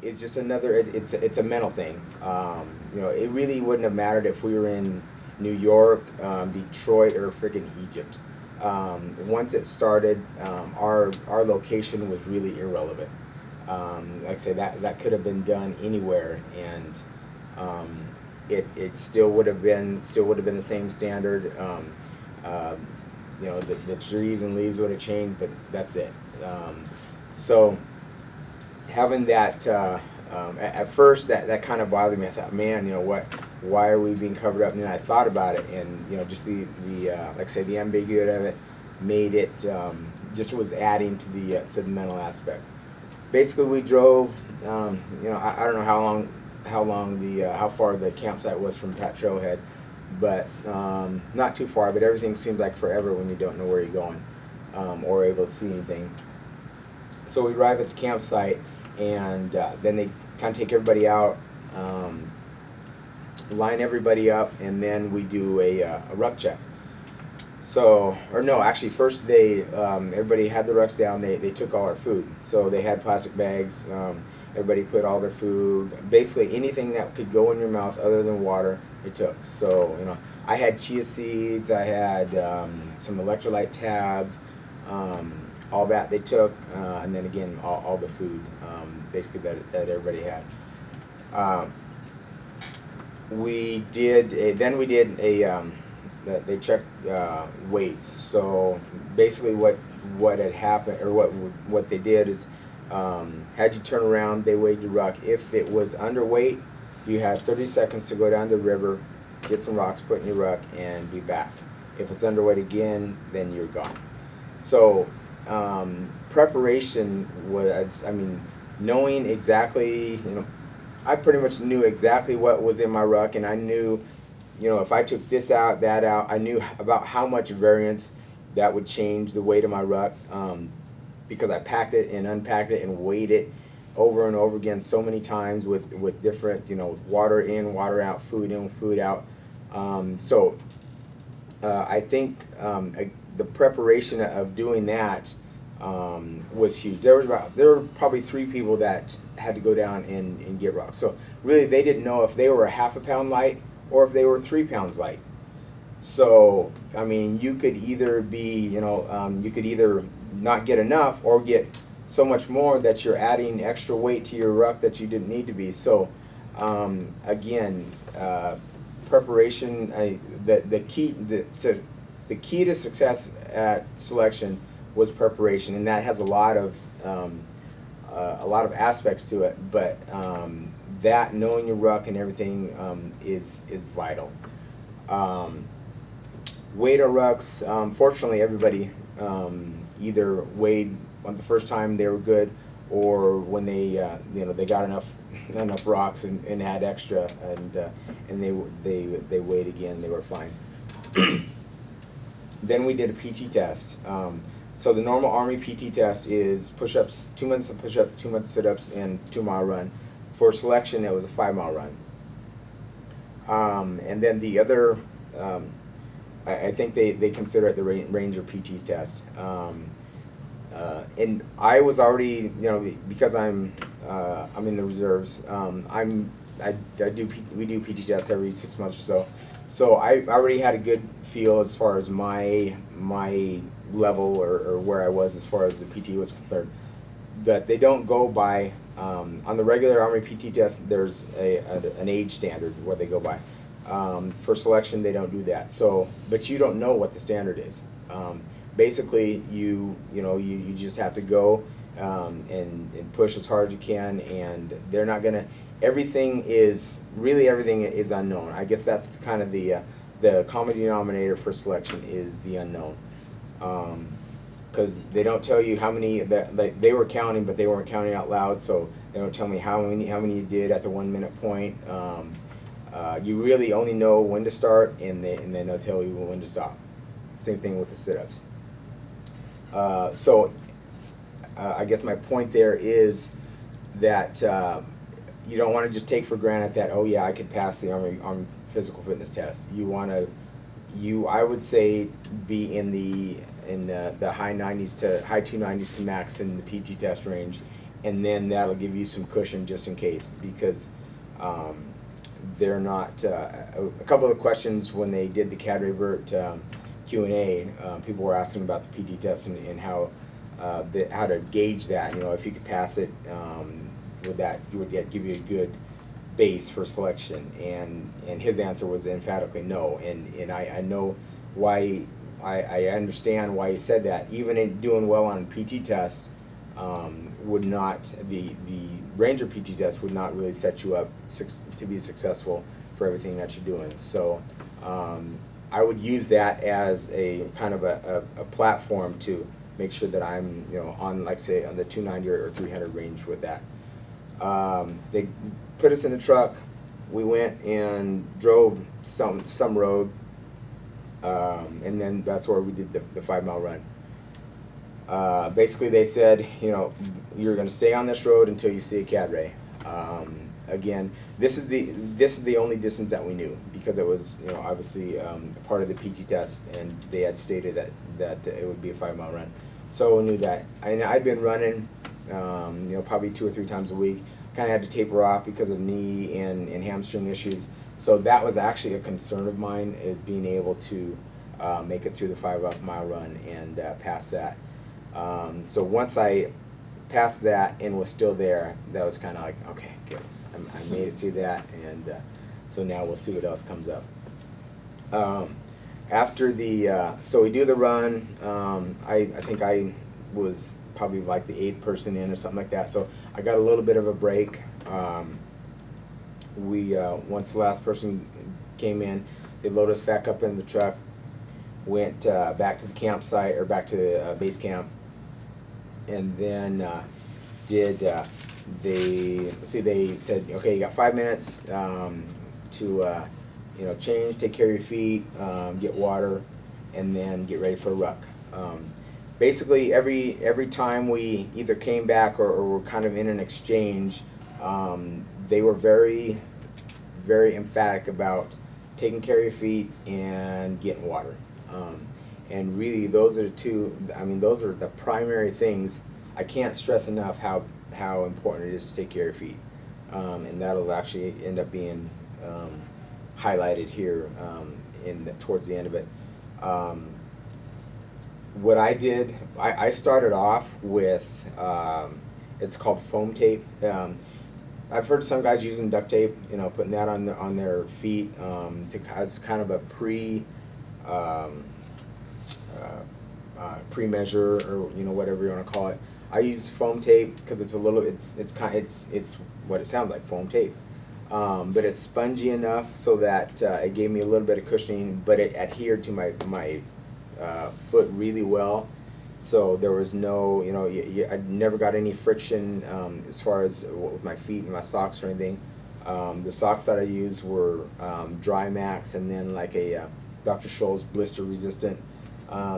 It's just another. It's a mental thing. It really wouldn't have mattered if we were in New York, Detroit, or freaking Egypt. Once it started, our location was really irrelevant. Like I say, that could have been done anywhere, and it still would have been the same standard. Uh, the trees and leaves would have changed, but that's it. So having that at first that kind of bothered me. I thought, man, what? Why are we being covered up? And then I thought about it, and just the like I say, the ambiguity of it made it just was adding to the mental aspect. Basically, we drove. I don't know how far the campsite was from that trailhead, but not too far. But everything seems like forever when you don't know where you're going or able to see anything. So we arrive at the campsite, and then they kind of take everybody out, line everybody up, and then we do a ruck check. So, or no, actually, first everybody had the rucks down. They took all our food. So they had plastic bags. Everybody put all their food, basically anything that could go in your mouth other than water, they took. So, I had chia seeds. I had some electrolyte tabs. All that they took, and then again, all the food, basically that everybody had. Then we did they checked weights. So basically, what had happened, or what they did is, had you turn around, they weighed your ruck. If it was underweight, you had 30 seconds to go down the river, get some rocks, put in your ruck, and be back. If it's underweight again, then you're gone. So preparation was, knowing exactly, I pretty much knew exactly what was in my ruck, and I knew, if I took this out, that out, I knew about how much variance that would change the weight of my ruck, because I packed it and unpacked it and weighed it over and over again so many times with different, water in, water out, food in, food out. So I think the preparation of doing that was huge. There were probably 3 people that had to go down and get rocks. So really, they didn't know if they were a half a pound light or if they were 3 pounds light. So you could either be, you could either not get enough or get so much more that you're adding extra weight to your ruck that you didn't need to be. So again, preparation. The key to success at selection was preparation, and that has a lot of aspects to it. But that knowing your ruck and everything is vital. Weight our rucks. Fortunately, everybody either weighed on the first time they were good, or when they got enough rocks and had extra, and they weighed again, they were fine. Then we did a PT test. So the normal Army PT test is push-ups, 2 minutes of push-ups, 2 minutes sit-ups, and 2-mile run. For selection, it was a 5-mile run. And then the other, I think they consider it the Ranger PT test. And I was already, because I'm in the reserves. We do PT tests every 6 months or so. So I already had a good feel as far as my level or where I was as far as the PT was concerned. But they don't go by, on the regular Army PT test, there's an age standard what they go by. For selection, they don't do that. So, but you don't know what the standard is. Basically, you just have to go and push as hard as you can, and they're not gonna. Everything is unknown. I guess that's kind of the common denominator for selection is the unknown, because they don't tell you how many that they were counting, but they weren't counting out loud, so they don't tell me how many you did at the 1 minute point. You really only know when to start, and then they'll tell you when to stop. Same thing with the sit-ups. So I guess my point there is that you don't want to just take for granted that, oh yeah, I could pass the Army physical fitness test. You want to, I would say, be in the high 90s to high 290s to max in the PT test range, and then that'll give you some cushion just in case, because they're not, a couple of questions when they did the CAD revert Q&A, people were asking about the PT test and how to gauge that. If you could pass it, would give you a good base for selection? And his answer was emphatically no. And I know why. I understand why he said that. Even in doing well on PT test, would not, the Ranger PT test would not really set you up to be successful for everything that you're doing. So I would use that as a kind of a platform to make sure that I'm on, like, say, on the 290 or 300 range with that. They put us in the truck. We went and drove some road, and then that's where we did the 5-mile run. Basically, they said, you're going to stay on this road until you see a CAD ray. Again, this is the only distance that we knew, because it was obviously part of the PT test, and they had stated that it would be a 5-mile run. So we knew that. And I'd been running, probably 2 or 3 times a week. Kind of had to taper off because of knee and hamstring issues. So that was actually a concern of mine, is being able to make it through the 5-mile run and pass that. So once I passed that and was still there, that was kind of like, okay, good. I made it through that, and so now we'll see what else comes up. After so we do the run. I think I was probably like the 8th person in or something like that. So I got a little bit of a break. Once the last person came in, they loaded us back up in the truck, went back to the campsite, or back to the base camp, and then they said, okay, you got 5 minutes to change, take care of your feet, get water, and then get ready for a ruck. Basically, every time we either came back or were kind of in an exchange, they were very, very emphatic about taking care of your feet and getting water. And really, those are those are the primary things. I can't stress enough how important it is to take care of your feet. And that'll actually end up being highlighted here towards the end of it. What I did, I started off with, it's called foam tape. I've heard some guys using duct tape, putting that on their feet as kind of a pre-measure, or whatever you want to call it. I use foam tape because it's what it sounds like, foam tape. But it's spongy enough so that it gave me a little bit of cushioning, but it adhered to my foot really well. So there was no, I never got any friction as far as with my feet and my socks or anything. The socks that I used were Dry Max, and then like a Dr. Scholl's blister resistant.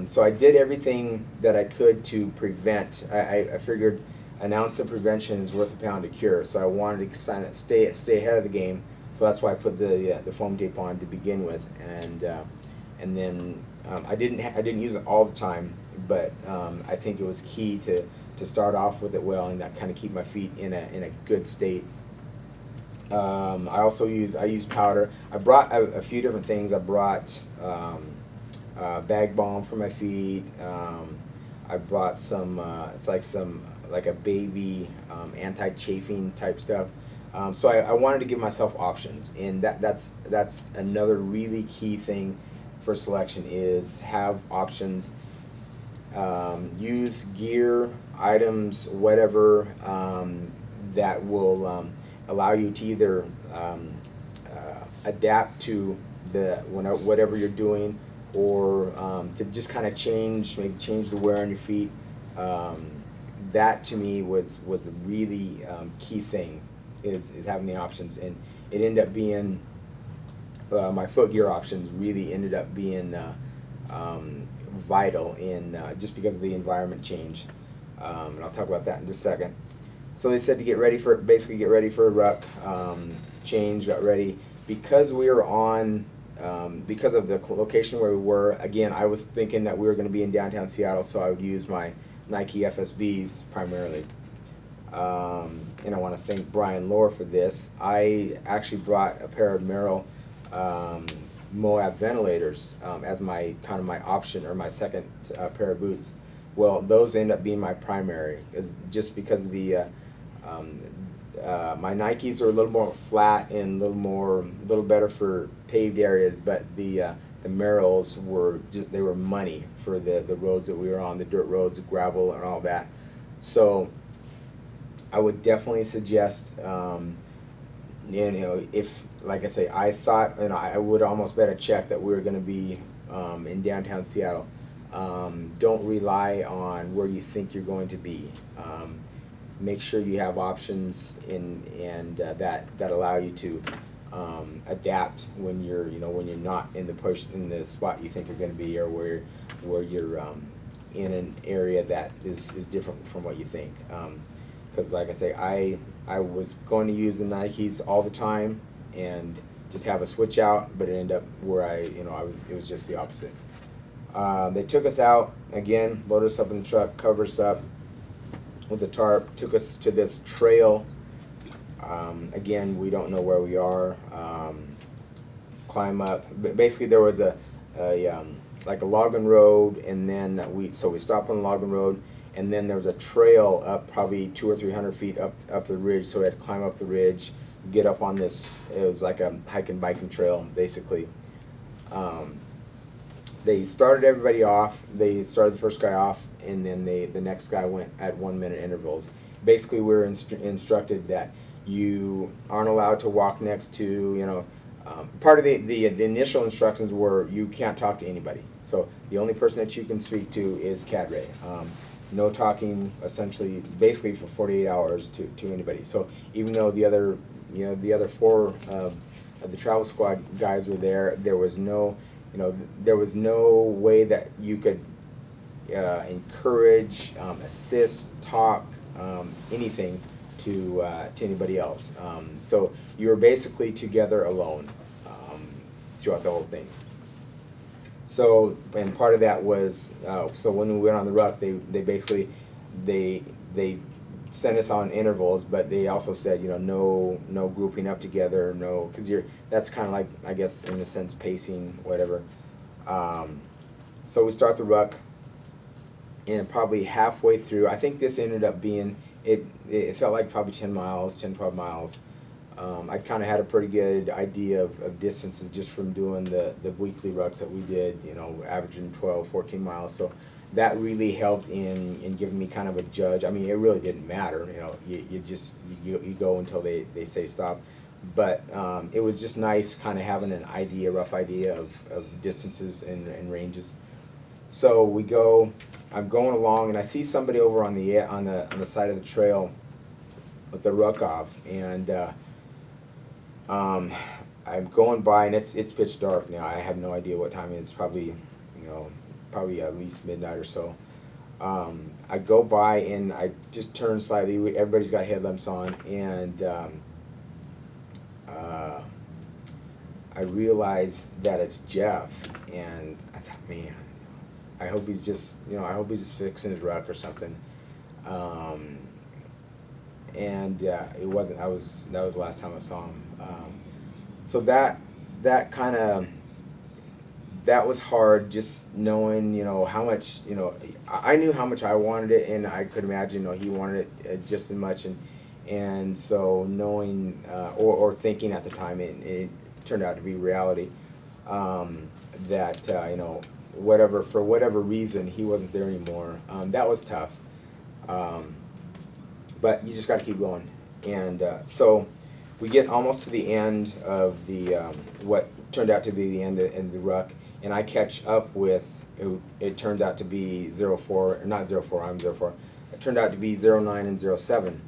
So I did everything that I could to prevent. I figured an ounce of prevention is worth a pound of cure. So I wanted to stay ahead of the game. So that's why I put the foam tape on to begin with, and then I didn't use it all the time, but I think it was key to start off with it well, and that kind of keep my feet in a good state. I also used powder. I brought a few different things. I brought bag balm for my feet. I brought some. It's like a baby anti-chafing type stuff. So I wanted to give myself options, and that's another really key thing for selection, is have options. Use gear, items, whatever, that will allow you to either adapt to whatever you're doing, or to just kind of change the wear on your feet. That to me was a really key thing, is having the options, and it ended up being my foot gear options really ended up being vital in just because of the environment change, and I'll talk about that in just a second. So they said to get ready for a ruck, got ready, because we were on because of the location where we were. Again, I was thinking that we were going to be in downtown Seattle, so I would use my Nike FSBs primarily. and I want to thank Brian Lohr for this. I actually brought a pair of Merrill um, Moab ventilators as my kind of my option or my second pair of boots. Well, those end up being my primary, is just because of the um, my Nikes are a little more flat and a little better for paved areas, but the Merrills were just, they were money for the roads that we were on, the dirt roads, the gravel, and all that. So I would definitely suggest, if, like I say, I thought, and I would almost bet a check that we were going to be in downtown Seattle. Don't rely on where you think you're going to be. Make sure you have options and that allow you to adapt when you're not in the spot you think you're going to be, or where you're in an area that is different from what you think. Because like I say, I was going to use the Nikes all the time and just have a switch out, but it ended up where it was just the opposite. They took us out again, loaded us up in the truck, covered us up with a tarp, took us to this trail. Again, we don't know where we are. Climb up. But basically, there was like a logging road, and then we stopped on the logging road, and then there was a trail up probably 200 or 300 feet up the ridge. So we had to climb up the ridge, get up on this. It was like a hiking biking trail, basically. They started everybody off. They started the first guy off, and then the next guy went at 1 minute intervals. Basically, we were instructed that you aren't allowed to walk next to, part of the initial instructions were you can't talk to anybody. So the only person that you can speak to is cadre. No talking, essentially, basically for 48 hours to anybody. So even though the other four of the travel squad guys were there, there was no way that you could encourage, assist, talk, anything to anybody else. So you were basically together alone throughout the whole thing. So, and part of that was, so when we went on the rough, they basically sent us on intervals, but they also said, no grouping up together, no, because that's kind of like, I guess, in a sense, pacing, whatever. So we start the ruck, and probably halfway through, I think this ended up being, it felt like probably 10 miles, 10, 12 miles. I kind of had a pretty good idea of distances just from doing the weekly rucks that we did, averaging 12, 14 miles. So that really helped in giving me kind of a judge. I mean, it really didn't matter, you go until they say stop. But it was just nice kind of having an idea, rough idea of distances and ranges. So we go, I'm going along, and I see somebody over on the side of the trail with the ruck off, and I'm going by, and it's pitch dark now. I have no idea what time it is. It's probably at least midnight or so. I go by, and I just turn slightly. Everybody's got headlamps on, and I realize that it's Jeff, and I thought, man, I hope he's just fixing his ruck or something. And it wasn't. That was the last time I saw him. So that was hard, just knowing, how much, I knew how much I wanted it, and I could imagine, he wanted it just as much, and so knowing, or thinking at the time, it turned out to be reality, that, for whatever reason, he wasn't there anymore. That was tough. But you just got to keep going. And so we get almost to the end of the what turned out to be the end of the ruck, and I catch up with, it turns out to be 04, not 04, I'm 04. It turned out to be 09 and 07.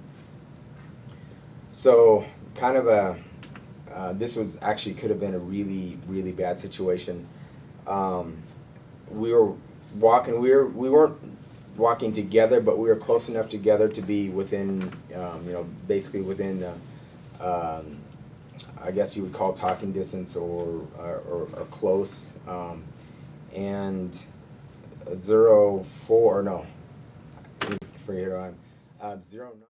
So kind of this was actually could have been a really, really bad situation. We were walking, we weren't walking together, but we were close enough together to be within, basically within, I guess you would call talking distance or close. And 04, no, forget who I'm, 09.